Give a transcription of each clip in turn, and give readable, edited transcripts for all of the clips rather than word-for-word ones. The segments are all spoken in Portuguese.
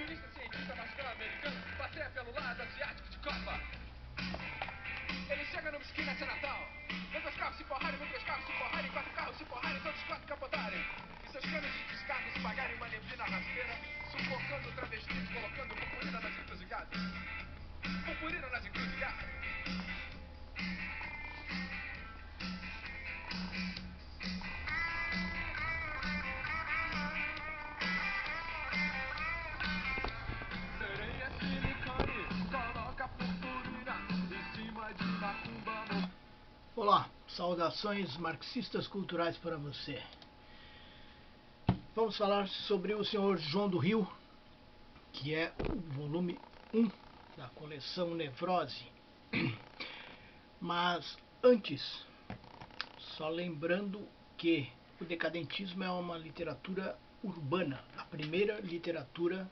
Turista, cientista, mexicano, americano, passeia pelo lado asiático de Copa. Ele chega numa esquina de Natal, vê dois carros se porrarem, vê três carros se porrarem, quatro carros se porrarem, todos quatro capotarem. E seus canos de descarga se pagarem uma neblina rasteira, sufocando travestis, colocando purpurina nas encruzilhadas. Purpurina nas encruzilhadas. Sereia silicone, coloca purpurina em cima de macumba. Olá, saudações marxistas culturais para você. Vamos falar sobre o Senhor João do Rio, que é o volume 1 da coleção Nevrose. Mas antes, só lembrando que o decadentismo é uma literatura urbana, a primeira literatura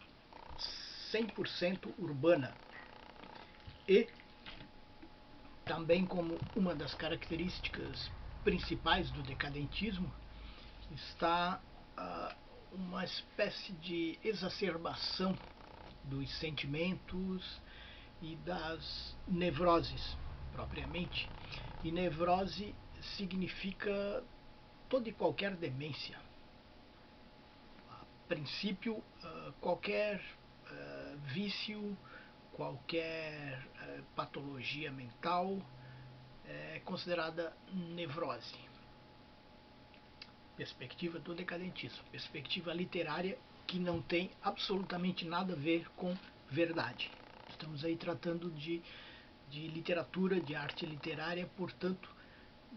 100% urbana. E também, como uma das características principais do decadentismo, está uma espécie de exacerbação dos sentimentos e das nevroses propriamente. E nevrose significa toda e qualquer demência. A princípio, qualquer vício, qualquer patologia mental é considerada nevrose. Perspectiva do decadentismo, perspectiva literária que não tem absolutamente nada a ver com verdade. Estamos aí tratando de literatura, de arte literária, portanto,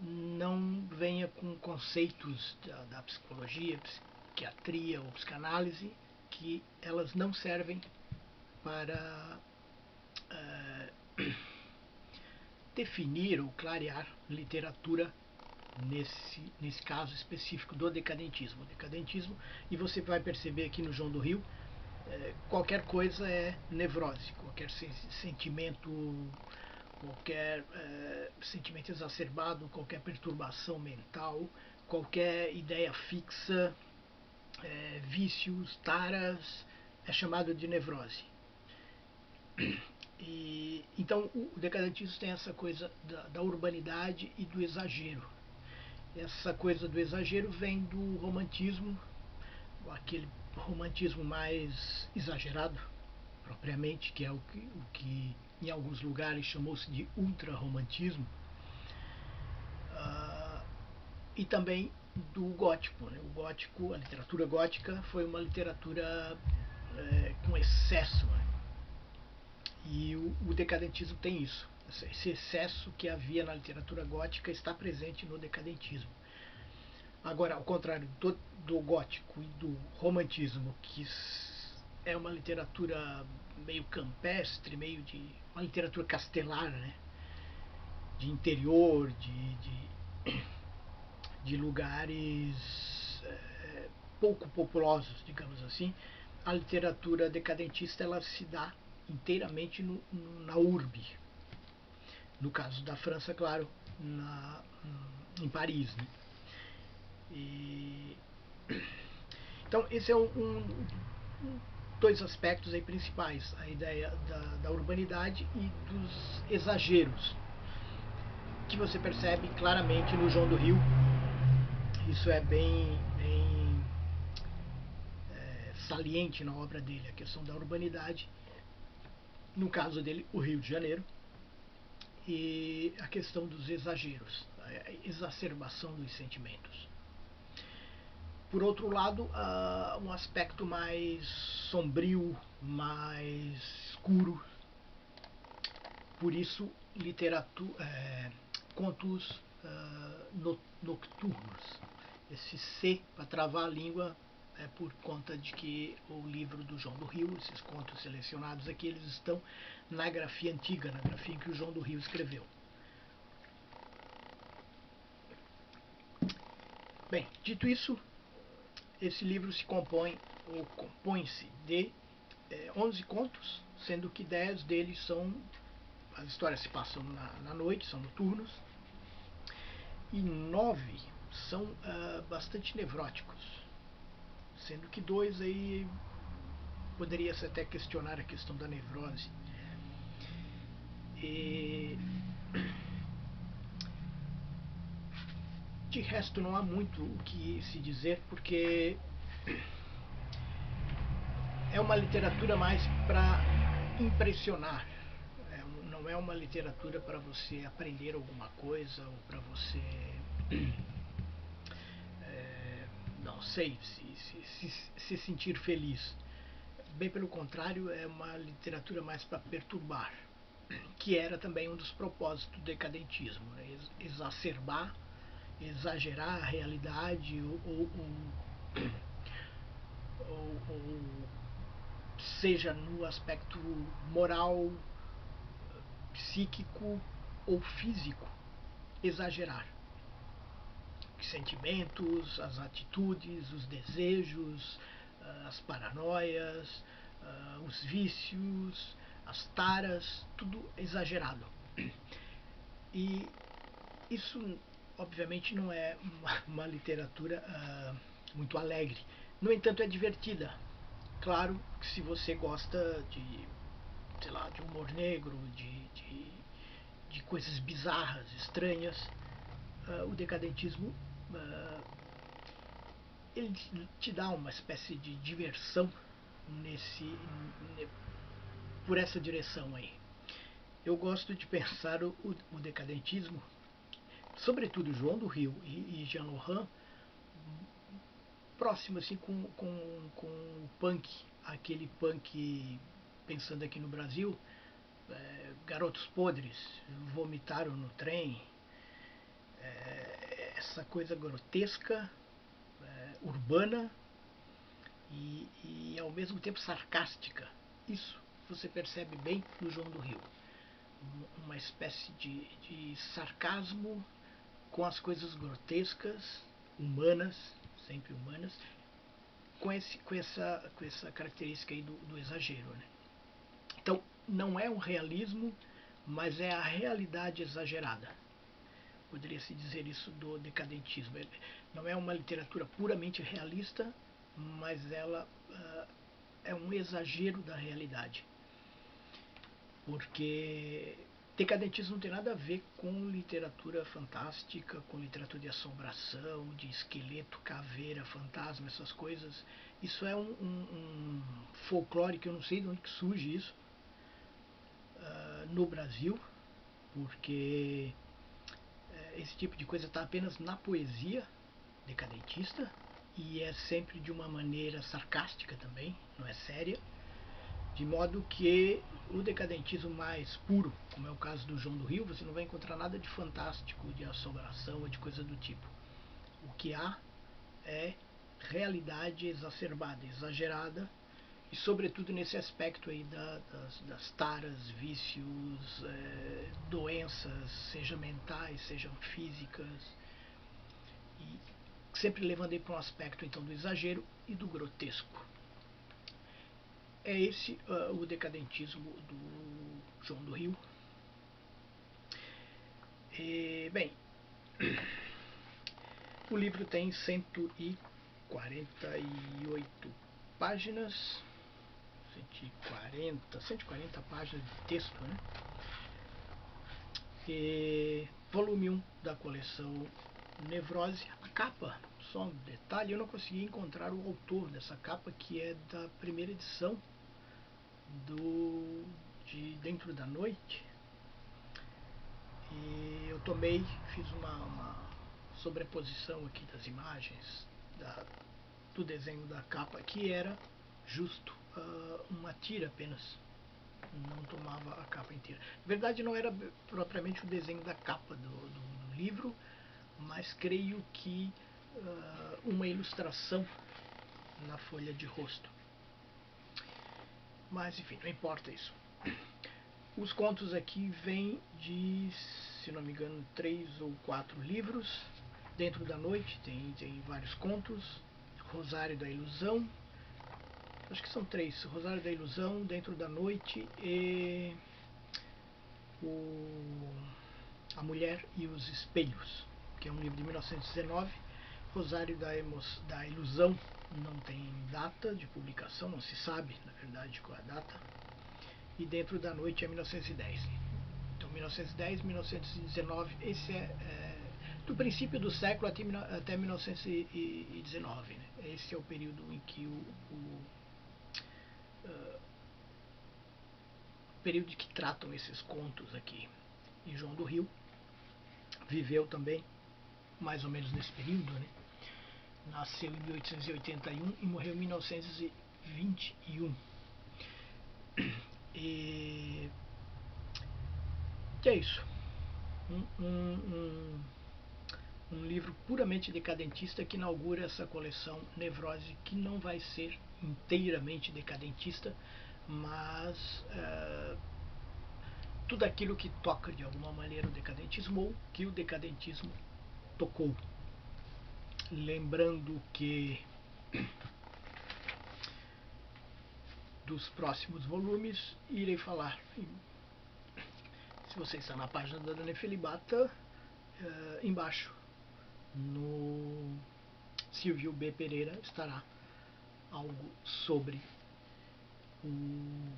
não venha com conceitos da psicologia, psiquiatria ou psicanálise, que elas não servem para definir ou clarear literatura nesse caso específico do decadentismo. O decadentismo, e você vai perceber aqui no João do Rio, qualquer coisa é nevrose, qualquer sentimento exacerbado, qualquer perturbação mental, qualquer ideia fixa, vícios, taras, é chamado de nevrose. Então o decadentismo tem essa coisa da urbanidade e do exagero. Essa coisa do exagero vem do romantismo, aquele romantismo mais exagerado propriamente, que é o que em alguns lugares chamou-se de ultra-romantismo, e também do gótico, né? O gótico, a literatura gótica foi uma literatura com excesso, né? E o decadentismo tem isso. Esse excesso que havia na literatura gótica está presente no decadentismo. Agora, ao contrário do gótico e do romantismo, que é uma literatura meio campestre, meio de uma literatura castelar, né? De interior, de lugares pouco populosos, digamos assim, a literatura decadentista ela se dá inteiramente na urbe. No caso da França, claro, em Paris, né? Então, esse é dois aspectos aí principais, a ideia da urbanidade e dos exageros, que você percebe claramente no João do Rio. Isso é bem saliente na obra dele, a questão da urbanidade, no caso dele, o Rio de Janeiro, e a questão dos exageros, a exacerbação dos sentimentos. Por outro lado, um aspecto mais sombrio, mais escuro, por isso contos nocturnos. Esse C, para travar a língua, é por conta de que o livro do João do Rio, esses contos selecionados aqui, eles estão na grafia antiga, na grafia que o João do Rio escreveu. Bem, dito isso, esse livro compõe-se de 11 contos, sendo que 10 deles as histórias se passam na noite, são noturnos, e 9 são bastante nevróticos, sendo que 2 aí poderia-se até questionar a questão da nevrose. E de resto não há muito o que se dizer, porque é uma literatura mais para impressionar. Não é uma literatura para você aprender alguma coisa ou para você não sei, se sentir feliz. Bem pelo contrário, é uma literatura mais para perturbar, que era também um dos propósitos do decadentismo, né? Exacerbar, exagerar a realidade ou seja no aspecto moral, psíquico ou físico, exagerar os sentimentos, as atitudes, os desejos, as paranoias, os vícios, as taras, tudo exagerado. E isso, obviamente, não é uma literatura muito alegre. No entanto, é divertida. Claro que se você gosta de, sei lá, de humor negro, de coisas bizarras, estranhas, o decadentismo ele te dá uma espécie de diversão por essa direção aí. Eu gosto de pensar o decadentismo, sobretudo João do Rio e Jean Laurent, próximo assim com o punk, aquele punk, pensando aqui no Brasil, Garotos Podres, Vomitaram no Trem, essa coisa grotesca, urbana e ao mesmo tempo sarcástica. Isso você percebe bem no João do Rio. Uma espécie de sarcasmo com as coisas grotescas, humanas, sempre humanas, com essa característica aí do exagero, né? Então, não é um realismo, mas é a realidade exagerada. Poderia-se dizer isso do decadentismo. Não é uma literatura puramente realista, mas ela é um exagero da realidade. Porque decadentismo não tem nada a ver com literatura fantástica, com literatura de assombração, de esqueleto, caveira, fantasma, essas coisas. Isso é um folclore que eu não sei de onde que surge isso no Brasil, porque esse tipo de coisa está apenas na poesia decadentista e é sempre de uma maneira sarcástica também, não é séria, de modo que o decadentismo mais puro, como é o caso do João do Rio, você não vai encontrar nada de fantástico, de assombração ou de coisa do tipo. O que há é realidade exacerbada, exagerada, e sobretudo nesse aspecto aí das taras, vícios, doenças, sejam mentais, sejam físicas, e sempre levando para um aspecto então do exagero e do grotesco. É esse o decadentismo do João do Rio. Bem, o livro tem 148 páginas, 140 páginas de texto, né? Volume 1 da coleção Nevrose. A capa, só um detalhe, eu não consegui encontrar o autor dessa capa, que é da primeira edição de Dentro da Noite. E eu fiz uma sobreposição aqui das imagens do desenho da capa, que era justo uma tira apenas, não tomava a capa inteira. Na verdade, não era propriamente o desenho da capa do livro, mas creio que uma ilustração na folha de rosto. Mas enfim, não importa isso. Os contos aqui vêm de, se não me engano, 3 ou 4 livros. Dentro da Noite tem vários contos. Rosário da Ilusão, acho que são 3. Rosário da Ilusão, Dentro da Noite e A Mulher e os Espelhos, que é um livro de 1919. Rosário da Ilusão não tem data de publicação, não se sabe, na verdade, qual é a data. E Dentro da Noite é 1910. Então, 1910, 1919, esse é do princípio do século até 1919. Né? Esse é o período em que o período que tratam esses contos aqui. E João do Rio viveu também mais ou menos nesse período, né? Nasceu em 1881 e morreu em 1921. E que é isso. Um livro puramente decadentista que inaugura essa coleção Nevrose, que não vai ser inteiramente decadentista, mas tudo aquilo que toca de alguma maneira o decadentismo ou que o decadentismo tocou. Lembrando que dos próximos volumes irei falar. Se você está na página da Dona Felibata, embaixo no Silvio B. Pereira estará algo sobre o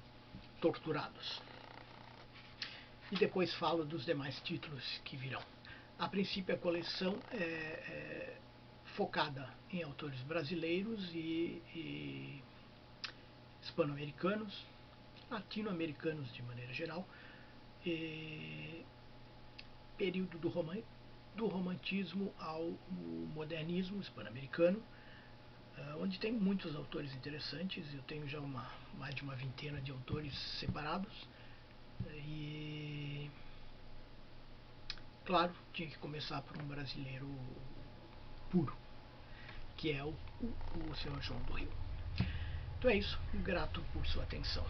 Torturados. E depois falo dos demais títulos que virão. A princípio a coleção é focada em autores brasileiros e hispano-americanos, latino-americanos de maneira geral, período do romantismo ao modernismo hispano-americano, onde tem muitos autores interessantes. Eu tenho já mais de uma vintena de autores separados e, claro, tinha que começar por um brasileiro puro, que é o Sr. João do Rio. Então é isso, grato por sua atenção.